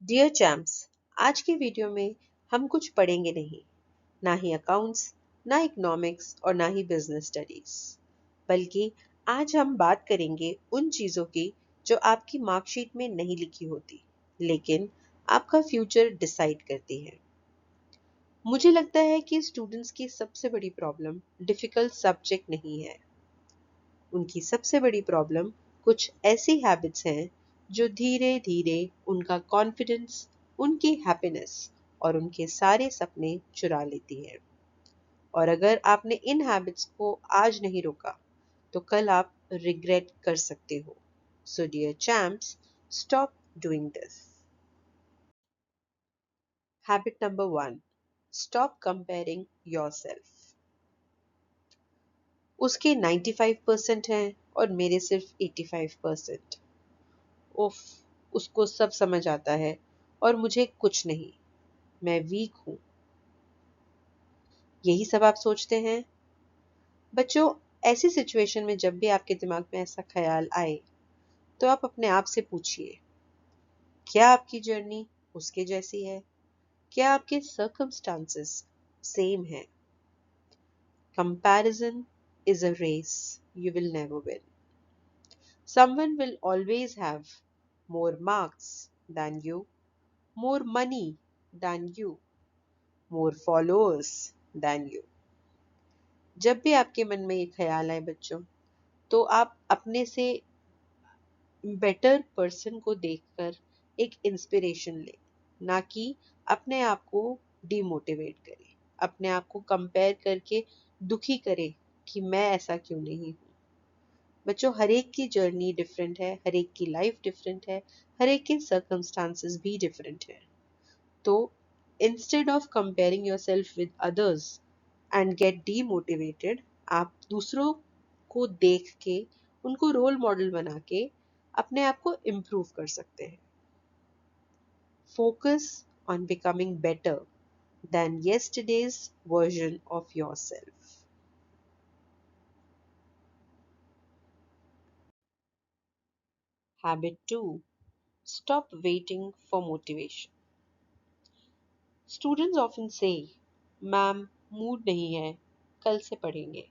Dear champs, आज की video में हम कुछ पढ़ेंगे नहीं, ना ही अकाउंट्स, ना इकोनॉमिक्स और ना ही बिजनेस स्टडीज, बल्कि आज हम बात करेंगे उन चीज़ों की जो आपकी मार्कशीट में नहीं लिखी होती, लेकिन आपका फ्यूचर डिसाइड करती है। मुझे लगता है कि स्टूडेंट्स की सबसे बड़ी प्रॉब्लम डिफ़िकल्ट सब्जेक्ट नहीं है। उनकी सबसे बड़ी प्रॉब्लम कुछ ऐसी हैबिट्स हैं जो धीरे धीरे उनका कॉन्फिडेंस, उनकी हैप्पीनेस और उनके सारे सपने चुरा लेती है। और अगर आपने इन हैबिट्स को आज नहीं रोका तो कल आप रिग्रेट कर सकते हो। So dear champs, stop doing this. Habit number 1, stop comparing yourself. उसके 95% हैं और मेरे सिर्फ 85%। उफ, उसको सब समझ आता है और मुझे कुछ नहीं, मैं वीक हूं। यही सब आप सोचते हैं? बच्चों, ऐसी सिचुएशन में जब भी आपके दिमाग में ऐसा ख्याल आए तो आप अपने आप से पूछिए, क्या आपकी जर्नी उसके जैसी है? क्या आपके सर्कमस्टांसेस सेम है? Comparison is a race you will never win. Someone will always have more marks than you, more money than you, more followers than you. जब भी आपके मन में ये ख्याल आए बच्चों, तो आप अपने से बेटर पर्सन को देखकर एक इंस्पिरेशन लें, ना कि अपने आप को डिमोटिवेट करें, अपने आप को कंपेयर करके दुखी करें कि मैं ऐसा क्यों नहीं हूँ। बच्चों, हर एक की जर्नी डिफरेंट है, हर एक की लाइफ डिफरेंट है, हर एक के सर्कमस्टांसेस भी डिफरेंट है। तो instead of comparing yourself with others and gate demotivated, आप दूसरों को देख के, उनको रोल मॉडल बना के अपने आप को इम्प्रूव कर सकते हैं। Focus on becoming better than yesterday's version of yourself. Habit 2, stop waiting for motivation. Students often से, मैम मूड नहीं है, कल से पढ़ेंगे।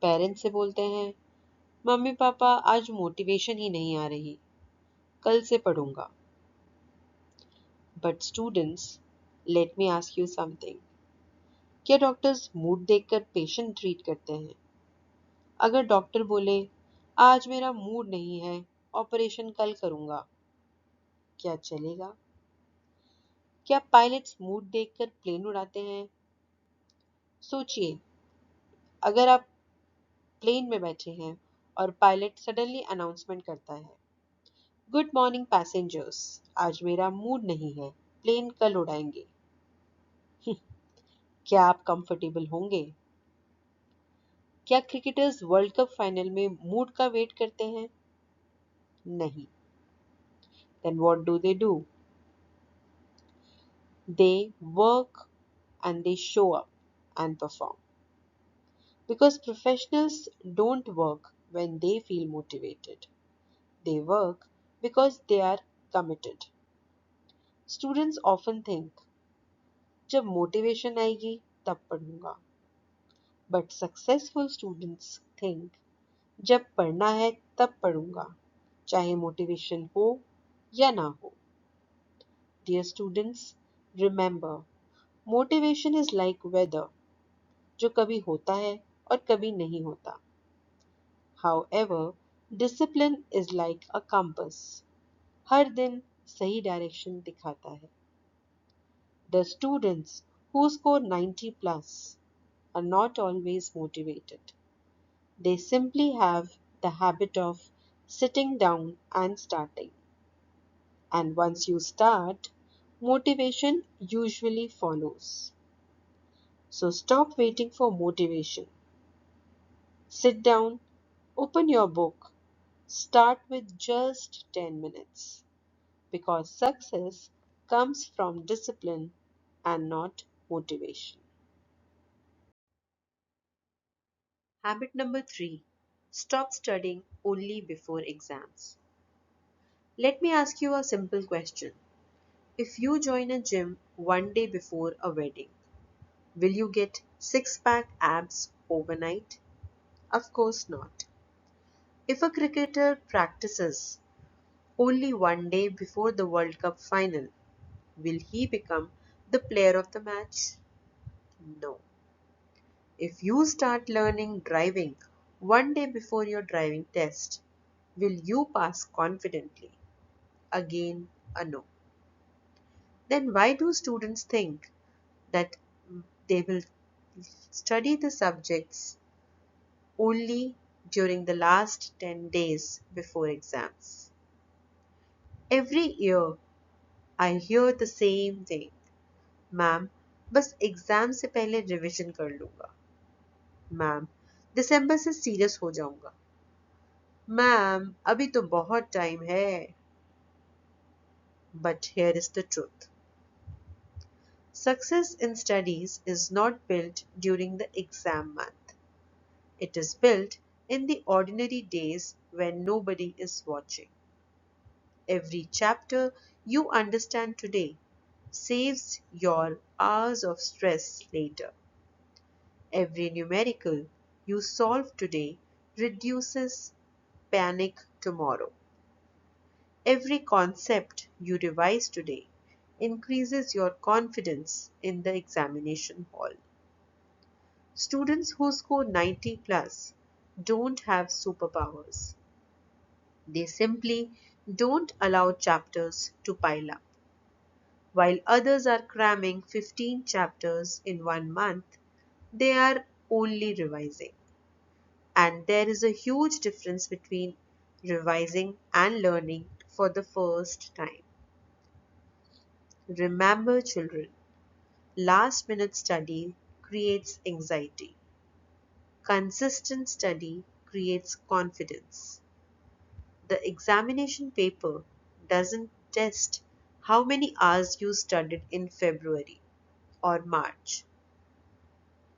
पेरेंट्स से बोलते हैं, मम्मी पापा आज मोटिवेशन ही नहीं आ रही, कल से पढ़ूंगा। But students, let me ask you something, क्या डॉक्टर्स मूड देखकर पेशेंट ट्रीट करते हैं? अगर डॉक्टर बोले, आज मेरा मूड नहीं है, ऑपरेशन कल करूंगा, क्या चलेगा? क्या पायलट्स मूड देखकर प्लेन उड़ाते हैं? सोचिए, अगर आप प्लेन में बैठे हैं और पायलट सडनली अनाउंसमेंट करता है, गुड मॉर्निंग पैसेंजर्स, आज मेरा मूड नहीं है, प्लेन कल उड़ाएंगे। क्या आप कंफर्टेबल होंगे? क्या क्रिकेटर्स वर्ल्ड कप फाइनल में मूड का वेट करते हैं? नहीं। Then what do they do? They work and they show up and perform. Because professionals don't work when they feel motivated. They work because they are committed. Students often think, जब motivation आएगी तब पढ़ूंगा। But successful students think, जब पढ़ना है तब पढ़ूंगा, चाहे मोटिवेशन हो या ना हो। Dear students, remember, motivation is like weather, जो कभी होता है और कभी नहीं होता। However, discipline is like a compass, हर दिन सही डायरेक्शन दिखाता है। The students who score 90 plus are not always motivated. They simply have the habit of sitting down and starting. And once you start, motivation usually follows. So stop waiting for motivation. Sit down, open your book, start with just 10 minutes. Because success comes from discipline and not motivation. Habit number 3, stop studying only before exams. Let me ask you a simple question. If you join a gym one day before a wedding, will you get six pack abs overnight? Of course not. If a cricketer practices only one day before the World Cup final, will he become the player of the match? No. If you start learning driving one day before your driving test, will you pass confidently? Again, a no. Then why do students think that they will study the subjects only during the last 10 days before exams? Every year I hear the same thing. Ma'am बस exam से पहले revision कर लूंगा. Ma'am दिसंबर से serious हो जाऊंगा. Ma'am अभी तो बहुत टाइम है. But here is the truth. Success in studies is not built during the exam month. It is built in the ordinary days when nobody is watching. Every chapter you understand today saves your hours of stress later. Every numerical you solve today reduces panic tomorrow. Every concept you revise today increases your confidence in the examination hall. Students who score 90 plus don't have superpowers. They simply don't allow chapters to pile up. While others are cramming 15 chapters in 1 month, they are only revising. And there is a huge difference between revising and learning for the first time. Remember, children, last minute study creates anxiety. Consistent study creates confidence. The examination paper doesn't test how many hours you studied in February or March.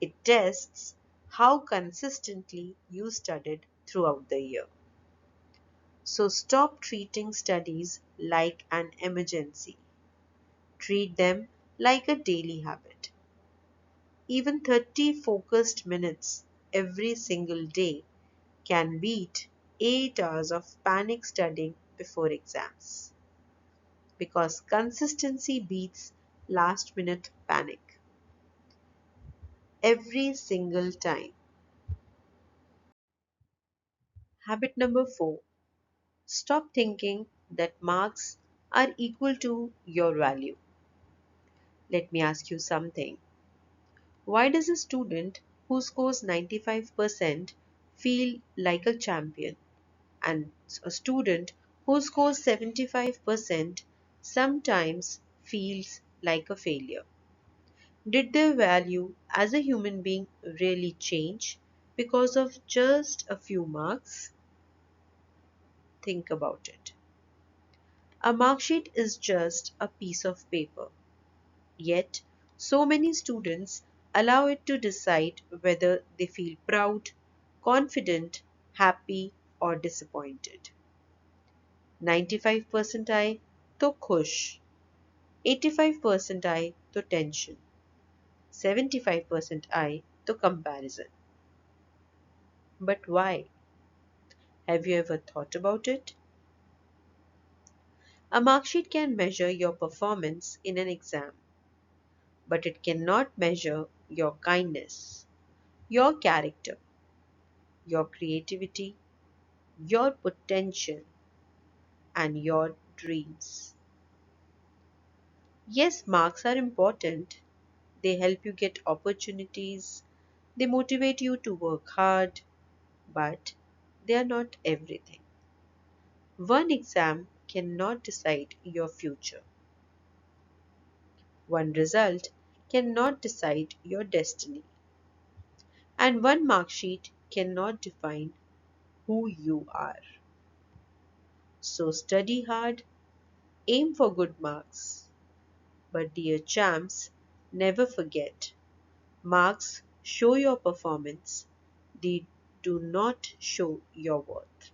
It tests how consistently you studied throughout the year. So stop treating studies like an emergency. Treat them like a daily habit. Even 30 focused minutes every single day can beat 8 hours of panic studying before exams. Because consistency beats last minute panic every single time. Habit number 4. Stop thinking that marks are equal to your value. Let me ask you something. Why does a student who scores 95% feel like a champion, and a student who scores 75% sometimes feels like a failure? Did their value as a human being really change because of just a few marks? Think about it. A mark sheet is just a piece of paper, yet so many students allow it to decide whether they feel proud, confident, happy, or disappointed. 95% आए तो खुश, 85% आए तो tension, 75% आए तो comparison. But why? Have you ever thought about it? A mark sheet can measure your performance in an exam, but it cannot measure your kindness, your character, your creativity, your potential, and your dreams. Yes, marks are important. They help you get opportunities, they motivate you to work hard, but they are not everything. One exam cannot decide your future. One result cannot decide your destiny. And one mark sheet cannot define who you are. So study hard, aim for good marks. But dear champs, never forget, marks show your performance, they do not show your worth.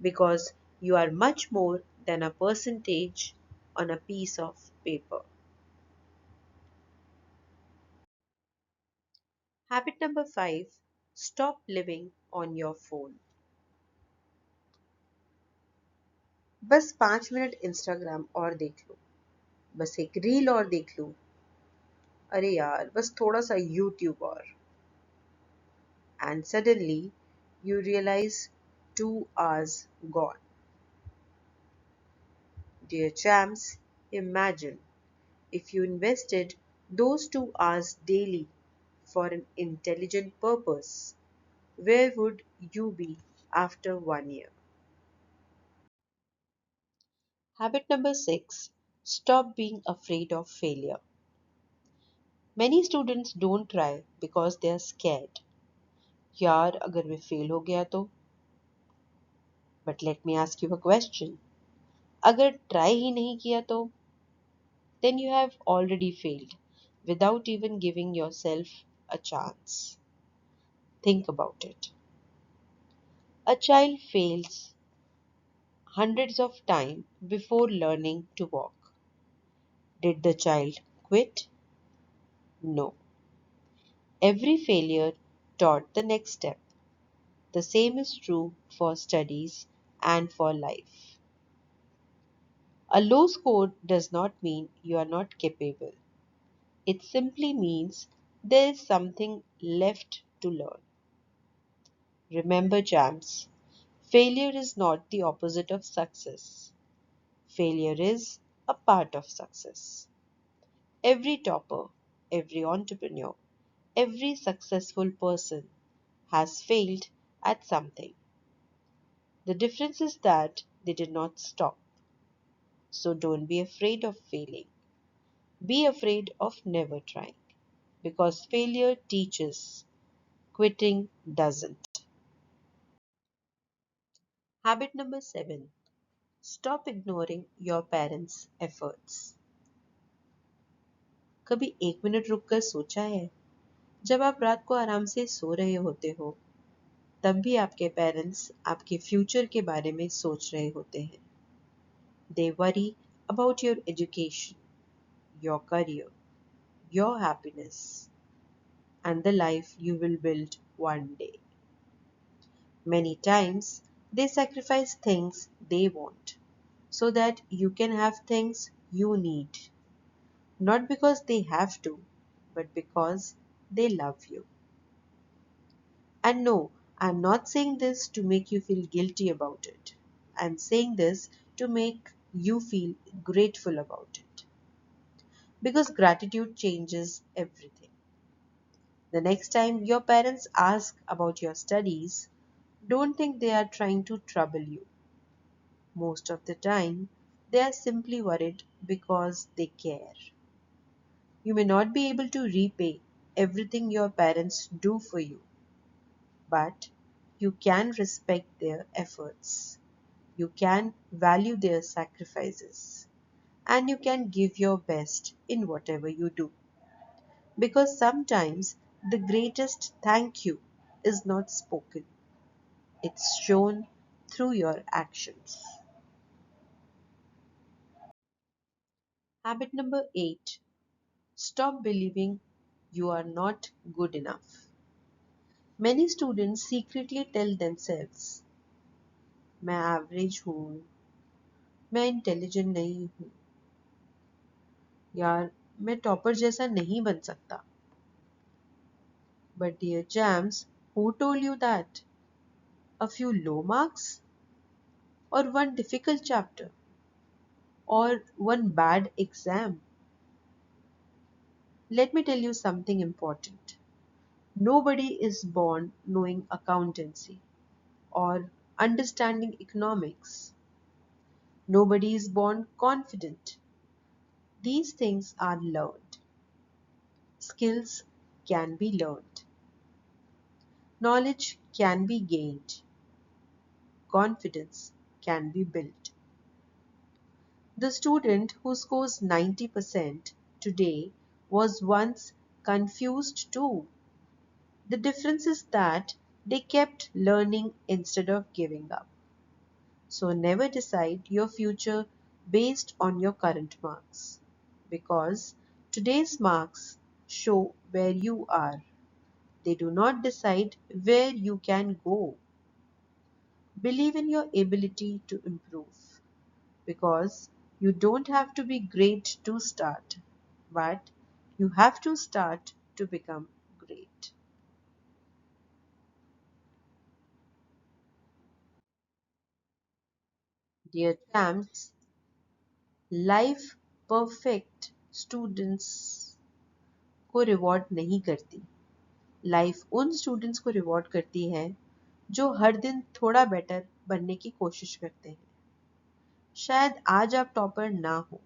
because you are much more than a percentage on a piece of paper. Habit number 5, stop living on your phone. बस 5 minute Instagram और देख लो, बस एक reel और देख लूं, अरे यार बस थोड़ा सा यूट्यूब और, and suddenly you realize 2 hours gone. Dear champs, imagine if you invested those 2 hours daily for an intelligent purpose, where would you be after 1 year? Habit number 6, stop being afraid of failure. Many students don't try because they are scared. यार अगर मैं fail हो गया तो? But let me ask you a question. अगर try ही नहीं किया तो? Then you have already failed without even giving yourself a chance. Think about it. A child fails hundreds of times before learning to walk. Did the child quit? No. Every failure taught the next step. The same is true for studies and for life. A low score does not mean you are not capable. It simply means there is something left to learn. Remember, champs, failure is not the opposite of success. Failure is a part of success. Every topper, every entrepreneur, every successful person has failed at something. The difference is that they did not stop. So don't be afraid of failing. Be afraid of never trying. Because failure teaches, quitting doesn't. Habit number 7, stop ignoring your parents' efforts. कभी 1 minute रुककर सोचा है, जब आप रात को आराम से सो रहे होते हो, तब भी आपके पेरेंट्स आपके फ्यूचर के बारे में सोच रहे होते हैं. They worry about your education, your career, your happiness, and the life you will build one day. Many times, they sacrifice things they want so that you can have things you need. Not because they have to, but because they love you. And no, I'm not saying this to make you feel guilty about it. I'm saying this to make you feel grateful about it. Because gratitude changes everything. The next time your parents ask about your studies, don't think they are trying to trouble you. Most of the time, they are simply worried because they care. You may not be able to repay everything your parents do for you, but you can respect their efforts. You can value their sacrifices. And you can give your best in whatever you do. Because sometimes the greatest thank you is not spoken, it's shown through your actions. Habit number 8, stop believing you are not good enough. Many students secretly tell themselves, मैं average हूँ, मैं intelligent नहीं हूँ, यार मैं topper जैसा नहीं बन सकता. But dear Jams, who told you that? A few low marks? Or one difficult chapter? Or one bad exam? Let me tell you something important. Nobody is born knowing accountancy or understanding economics. Nobody is born confident. These things are learned. Skills can be learned. Knowledge can be gained. Confidence can be built. The student who scores 90% today was once confused too. The difference is that they kept learning instead of giving up. So never decide your future based on your current marks, because today's marks show where you are. They do not decide where you can go. Believe in your ability to improve, because you don't have to be great to start, but you have to start to become great. Dear champs, life perfect students को reward नहीं करती। Life उन students को reward करती है जो हर दिन थोड़ा बेटर बनने की कोशिश करते हैं। शायद आज आप टॉपर ना हो,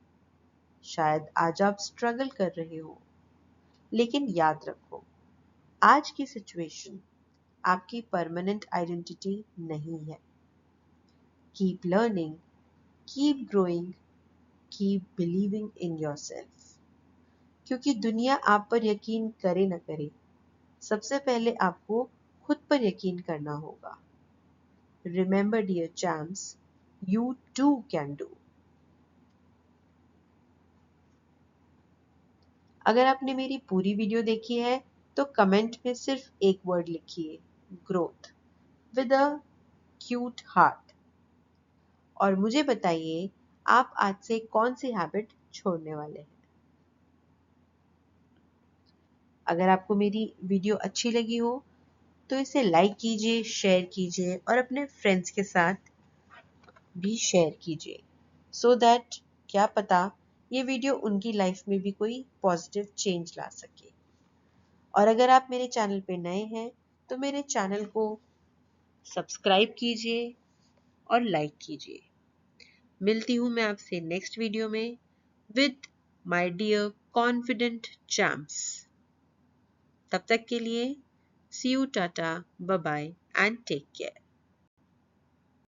शायद आज आप स्ट्रगल कर रहे हो, लेकिन याद रखो, आज की सिचुएशन आपकी परमानेंट आइडेंटिटी नहीं है। Keep learning, keep growing, keep believing in yourself. क्योंकि दुनिया आप पर यकीन करे न करे, सबसे पहले आपको खुद पर यकीन करना होगा। Remember dear champs, you too can do. अगर आपने मेरी पूरी वीडियो देखी है तो कमेंट में सिर्फ एक वर्ड लिखिए, growth, with a cute heart, और मुझे बताइए आप आज से कौन सी हैबिट छोड़ने वाले हैं। अगर आपको मेरी वीडियो अच्छी लगी हो तो इसे लाइक कीजिए, शेयर कीजिए और अपने फ्रेंड्स के साथ भी शेयर कीजिए, सो दैट क्या पता ये वीडियो उनकी लाइफ में भी कोई पॉजिटिव चेंज ला सके। और अगर आप मेरे चैनल पे नए हैं तो मेरे चैनल को सब्सक्राइब कीजिए और लाइक कीजिए। मिलती हूँ मैं आपसे नेक्स्ट वीडियो में with my dear confident champs. तब तक के लिए see you, tata, bye bye and take care.